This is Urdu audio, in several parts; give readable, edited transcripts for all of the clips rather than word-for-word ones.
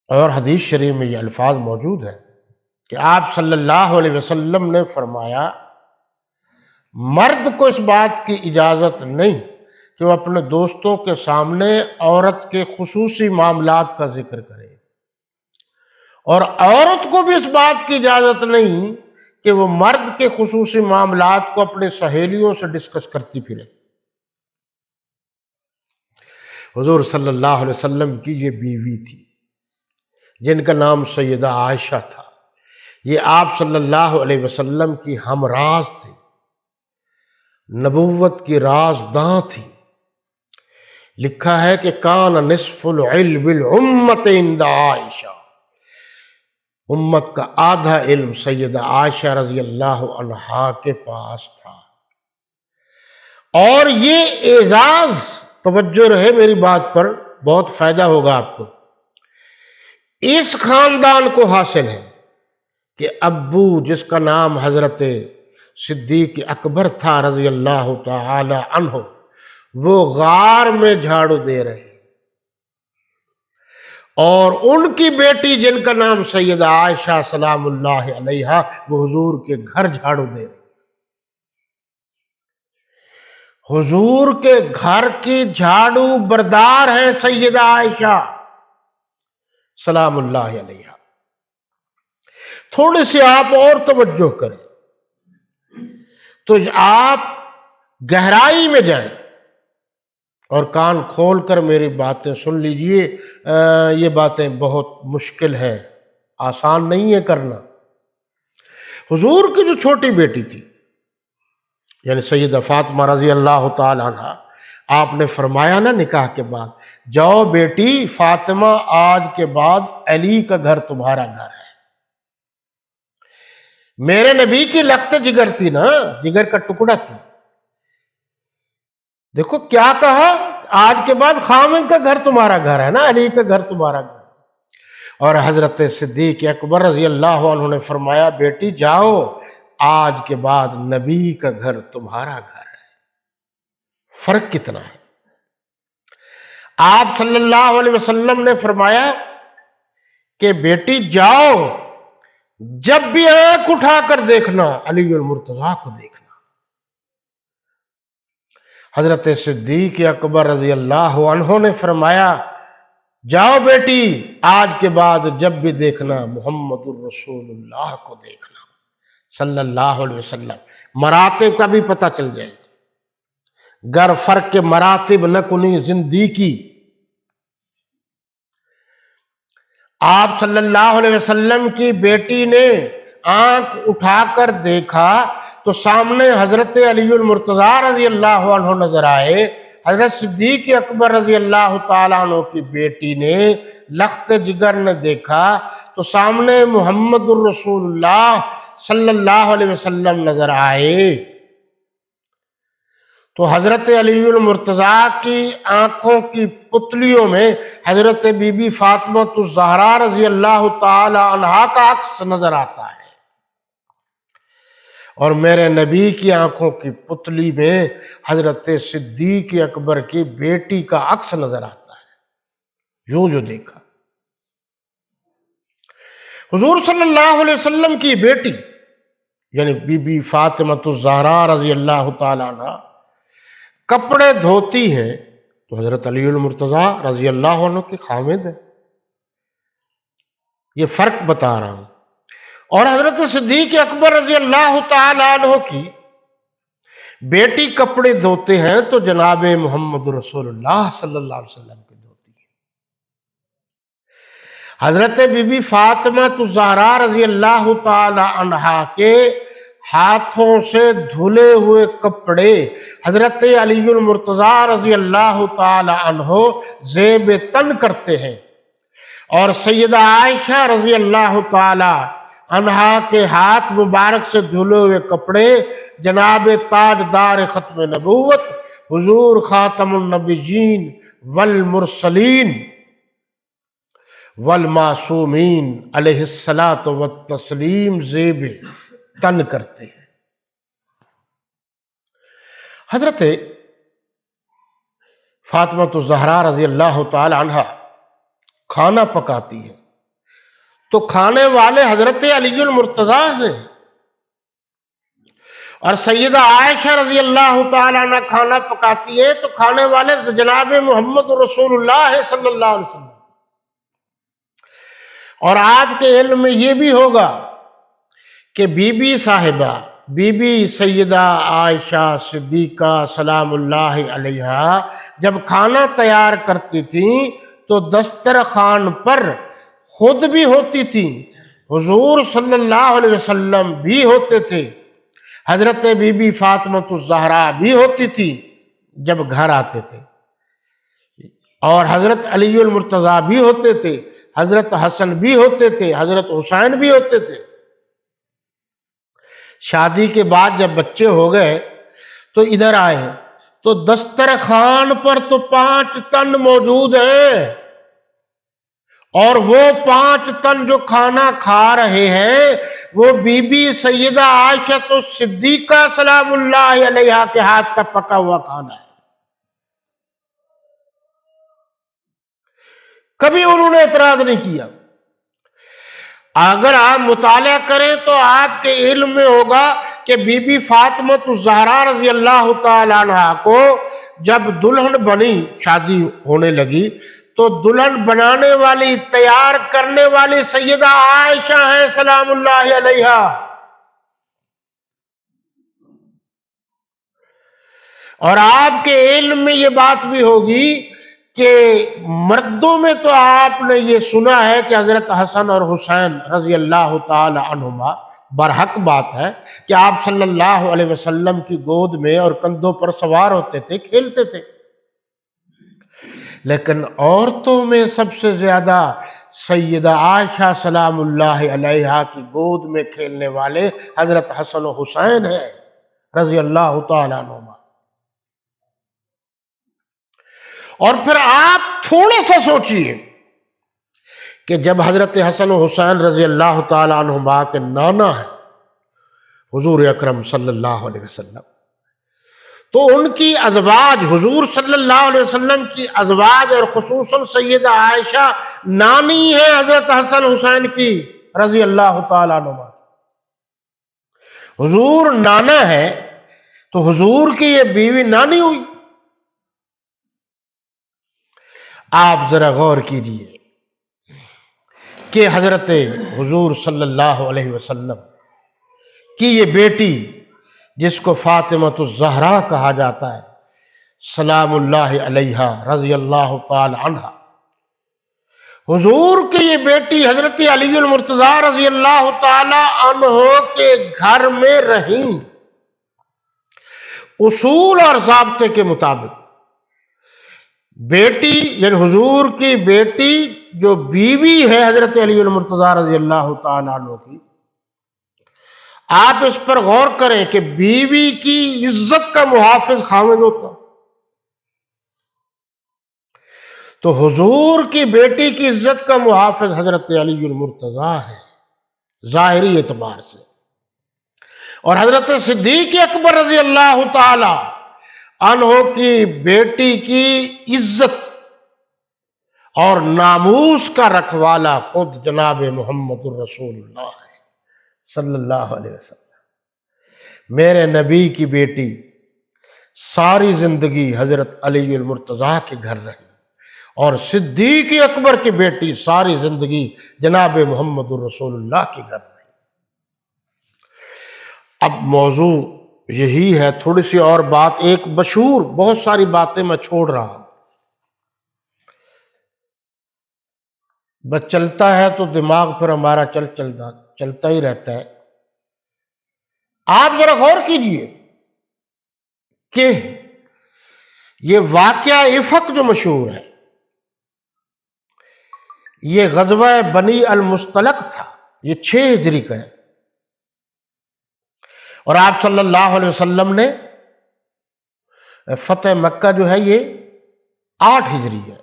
اور حدیث شریف میں یہ الفاظ موجود ہیں کہ آپ صلی اللہ علیہ وسلم نے فرمایا مرد کو اس بات کی اجازت نہیں کہ وہ اپنے دوستوں کے سامنے عورت کے خصوصی معاملات کا ذکر کرے، اور عورت کو بھی اس بات کی اجازت نہیں کہ وہ مرد کے خصوصی معاملات کو اپنے سہیلیوں سے ڈسکس کرتی پھرے۔ حضور صلی اللہ علیہ وسلم کی یہ بیوی تھی جن کا نام سیدہ عائشہ تھا، یہ آپ صلی اللہ علیہ وسلم کی ہم راز تھی، نبوت کی رازداں تھی۔ لکھا ہے کہ کان نصف العلم الامت عند عائشہ، امت کا آدھا علم سیدہ عائشہ رضی اللہ عنہا کے پاس تھا۔ اور یہ اعزاز، توجہ رہے میری بات پر، بہت فائدہ ہوگا آپ کو، اس خاندان کو حاصل ہے کہ ابو جس کا نام حضرت صدیق اکبر تھا رضی اللہ تعالی عنہ، وہ غار میں جھاڑو دے رہے ہیں، اور ان کی بیٹی جن کا نام سیدہ عائشہ سلام اللہ علیہا، وہ حضور کے گھر جھاڑو دے رہے ہیں۔ حضور کے گھر کی جھاڑو بردار ہیں سیدہ عائشہ سلام اللہ علیہا۔ تھوڑی سی آپ اور توجہ کریں تو آپ گہرائی میں جائیں اور کان کھول کر میری باتیں سن لیجئے۔ یہ باتیں بہت مشکل ہیں، آسان نہیں ہے کرنا۔ حضور کی جو چھوٹی بیٹی تھی یعنی سیدہ فاطمہ رضی اللہ تعالی عنہ، آپ نے فرمایا نا نکاح کے بعد، جاؤ بیٹی فاطمہ، آج کے بعد علی کا گھر تمہارا گھر ہے۔ میرے نبی کی لخت جگر تھی نا، جگر کا ٹکڑا تھی۔ دیکھو کیا کہا، آج کے بعد خامد کا گھر تمہارا گھر ہے نا، علی کا گھر تمہارا گھر۔ اور حضرت صدیق اکبر رضی اللہ عنہ نے فرمایا بیٹی جاؤ، آج کے بعد نبی کا گھر تمہارا گھر ہے۔ فرق کتنا ہے۔ آپ صلی اللہ علیہ وسلم نے فرمایا کہ بیٹی جاؤ، جب بھی آنکھ اٹھا کر دیکھنا علی المرتضیٰ کو دیکھنا۔ حضرت صدیق اکبر رضی اللہ عنہ نے فرمایا جاؤ بیٹی، آج کے بعد جب بھی دیکھنا محمد الرسول اللہ کو دیکھنا صلی اللہ علیہ وسلم۔ مراتب کا بھی پتہ چل جائے گا، گر فرق کے مراتب نہ کنی زندگی۔ آپ صلی اللہ علیہ وسلم کی بیٹی نے آنکھ اٹھا کر دیکھا تو سامنے حضرت علی المرتضیٰ رضی اللہ عنہ نظر آئے۔ حضرت صدیق اکبر رضی اللہ تعالیٰ عنہ کی بیٹی نے لخت جگر نے دیکھا تو سامنے محمد الرسول اللہ صلی اللہ علیہ وسلم نظر آئے۔ تو حضرت علی المرتضیٰ کی آنکھوں کی پتلیوں میں حضرت بی بی فاطمہ الزہرا رضی اللہ تعالی عنہا کا عکس نظر آتا ہے، اور میرے نبی کی آنکھوں کی پتلی میں حضرت صدیق اکبر کی بیٹی کا عکس نظر آتا ہے۔ یوں جو دیکھا حضور صلی اللہ علیہ وسلم کی بیٹی یعنی بی بی فاطمہ الزہرا رضی اللہ تعالی عنہ کپڑے دھوتی ہیں تو حضرت علی المرتضیٰ رضی اللہ عنہ کی خامد ہے۔ یہ فرق بتا رہا ہوں۔ اور حضرت صدیق اکبر رضی اللہ تعالی عنہ کی بیٹی کپڑے دھوتے ہیں تو جناب محمد رسول اللہ صلی اللہ علیہ وسلم کی دھوتی ہے۔ حضرت بی بی فاطمہ الزہرا رضی اللہ تعالی عنہا کے ہاتھوں سے دھلے ہوئے کپڑے حضرت علی المرتضیٰ رضی اللہ تعالی عنہ زیب تن کرتے ہیں، اور سیدہ عائشہ رضی اللہ تعالی عنہا کے ہاتھ مبارک سے دھلے ہوئے کپڑے جناب تاجدار ختم نبوت حضور خاتم النبیین والمرسلین والمعصومین علیہ الصلاۃ والتسلیم زیب تن کرتے ہیں۔ حضرت فاطمہ الزہرا رضی اللہ تعالی عنہا کھانا پکاتی ہے تو کھانے والے حضرت علی المرتضیٰ ہیں، اور سیدہ عائشہ رضی اللہ تعالیٰ عنہ کھانا پکاتی ہے تو کھانے والے جناب محمد رسول اللہ صلی اللہ علیہ وسلم۔ اور آپ کے علم میں یہ بھی ہوگا کہ بی بی صاحبہ، بی بی سیدہ عائشہ صدیقہ سلام اللہ علیہا جب کھانا تیار کرتی تھیں تو دسترخوان پر خود بھی ہوتی تھیں، حضور صلی اللہ علیہ وسلم بھی ہوتے تھے، حضرت بی بی فاطمہ الزہرا بھی ہوتی تھی جب گھر آتے تھے، اور حضرت علی المرتضیٰ بھی ہوتے تھے، حضرت حسن بھی ہوتے تھے، حضرت حسین بھی ہوتے تھے۔ شادی کے بعد جب بچے ہو گئے تو ادھر آئے تو دسترخوان پر تو 5 تن موجود ہیں، اور وہ 5 تن جو کھانا کھا رہے ہیں وہ بی بی سیدہ عائشہ صدیقہ سلام اللہ علیہا کے ہاتھ کا پکا ہوا کھانا ہے۔ کبھی انہوں نے اعتراض نہیں کیا۔ اگر آپ مطالعہ کریں تو آپ کے علم میں ہوگا کہ بی بی فاطمہ الزہرا رضی اللہ تعالی عنہا کو جب دلہن بنی، شادی ہونے لگی، تو دلہن بنانے والی، تیار کرنے والی سیدہ عائشہ ہیں سلام اللہ علیہا، اور آپ کے علم میں یہ بات بھی ہوگی کہ مردوں میں تو آپ نے یہ سنا ہے کہ حضرت حسن اور حسین رضی اللہ تعالی عنہما، برحق بات ہے کہ آپ صلی اللہ علیہ وسلم کی گود میں اور کندھوں پر سوار ہوتے تھے، کھیلتے تھے، لیکن عورتوں میں سب سے زیادہ سیدہ عائشہ سلام اللہ علیہا کی گود میں کھیلنے والے حضرت حسن و حسین ہیں رضی اللہ تعالی عنہما۔ اور پھر آپ تھوڑا سا سوچئے کہ جب حضرت حسن و حسین رضی اللہ تعالی عنہما کے نانا ہیں حضور اکرم صلی اللہ علیہ وسلم، تو ان کی ازواج، حضور صلی اللہ علیہ وسلم کی ازواج اور خصوصاً سیدہ عائشہ نانی ہے حضرت حسن حسین کی رضی اللہ تعالی عنہما۔ حضور نانا ہے تو حضور کی یہ بیوی نانی ہوئی۔ آپ ذرا غور کیجئے کہ حضرت حضور صلی اللہ علیہ وسلم کی یہ بیٹی جس کو فاطمہ الزہرا کہا جاتا ہے سلام اللہ علیہا رضی اللہ تعالی عنہا، حضور کی یہ بیٹی حضرت علی المرتضیٰ رضی اللہ تعالی عنہ کے گھر میں رہیں، اصول اور ضابطے کے مطابق۔ بیٹی یعنی حضور کی بیٹی جو بیوی ہے حضرت علی المرتضیٰ رضی اللہ تعالیٰ عنہ کی، آپ اس پر غور کریں کہ بیوی کی عزت کا محافظ خاوند ہوتا، تو حضور کی بیٹی کی عزت کا محافظ حضرت علی المرتضیٰ ہے ظاہری اعتبار سے، اور حضرت صدیق اکبر رضی اللہ تعالی عنہ کی بیٹی کی عزت اور ناموس کا رکھوالا خود جناب محمد الرسول اللہ ہے صلی اللہ علیہ وسلم۔ میرے نبی کی بیٹی ساری زندگی حضرت علی المرتضیٰ کے گھر رہی، اور صدیق اکبر کی بیٹی ساری زندگی جناب محمد الرسول اللہ کے گھر رہی۔ اب موضوع یہی ہے، تھوڑی سی اور بات، ایک مشہور، بہت ساری باتیں میں چھوڑ رہا ہوں، بس چلتا ہے تو دماغ پھر ہمارا چلتا ہی رہتا ہے۔ آپ ذرا غور کیجئے کہ یہ واقعہ افق جو مشہور ہے، یہ غزوہ بنی المصطلق تھا، یہ 6 ہجری کا ہے، اور آپ صلی اللہ علیہ وسلم نے فتح مکہ جو ہے یہ 8 ہجری ہے،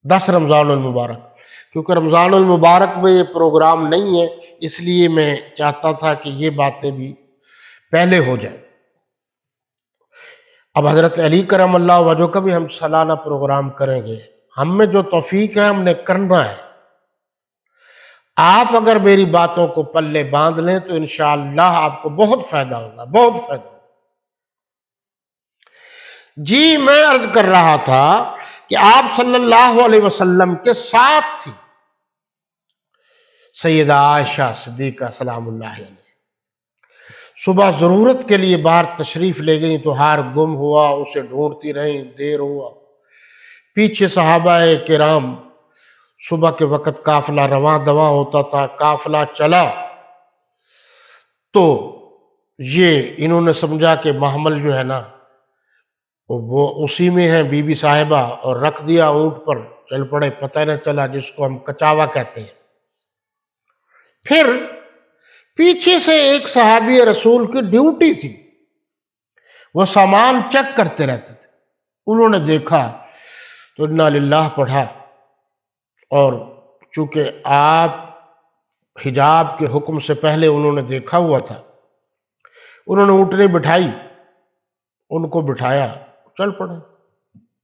10 رمضان المبارک۔ کیونکہ رمضان المبارک میں یہ پروگرام نہیں ہے، اس لیے میں چاہتا تھا کہ یہ باتیں بھی پہلے ہو جائیں۔ اب حضرت علی کرم اللہ وجہ کا بھی ہم سالانہ پروگرام کریں گے، ہم میں جو توفیق ہے ہم نے کرنا ہے۔ آپ اگر میری باتوں کو پلے باندھ لیں تو انشاءاللہ آپ کو بہت فائدہ ہوگا، بہت فائدہ ہوگا۔ جی میں عرض کر رہا تھا کہ آپ صلی اللہ علیہ وسلم کے ساتھ تھی سیدہ عائشہ صدیقہ سلام اللہ علیہ۔ صبح ضرورت کے لیے باہر تشریف لے گئیں تو ہار گم ہوا، اسے ڈھونڈتی رہیں، دیر ہوا۔ پیچھے صحابہ کرام، صبح کے وقت قافلہ رواں دواں ہوتا تھا، قافلہ چلا تو یہ انہوں نے سمجھا کہ محمل جو ہے نا وہ اسی میں ہے، بی بی صاحبہ، اور رکھ دیا اونٹ پر، چل پڑے، پتہ نہ چلا، جس کو ہم کچاوا کہتے ہیں۔ پھر پیچھے سے ایک صحابی رسول کی ڈیوٹی تھی، وہ سامان چیک کرتے رہتے تھے، انہوں نے دیکھا تو انا للہ پڑھا، اور چونکہ آپ حجاب کے حکم سے پہلے انہوں نے دیکھا ہوا تھا، انہوں نے اونٹنی بٹھائی، ان کو بٹھایا، چل پڑے۔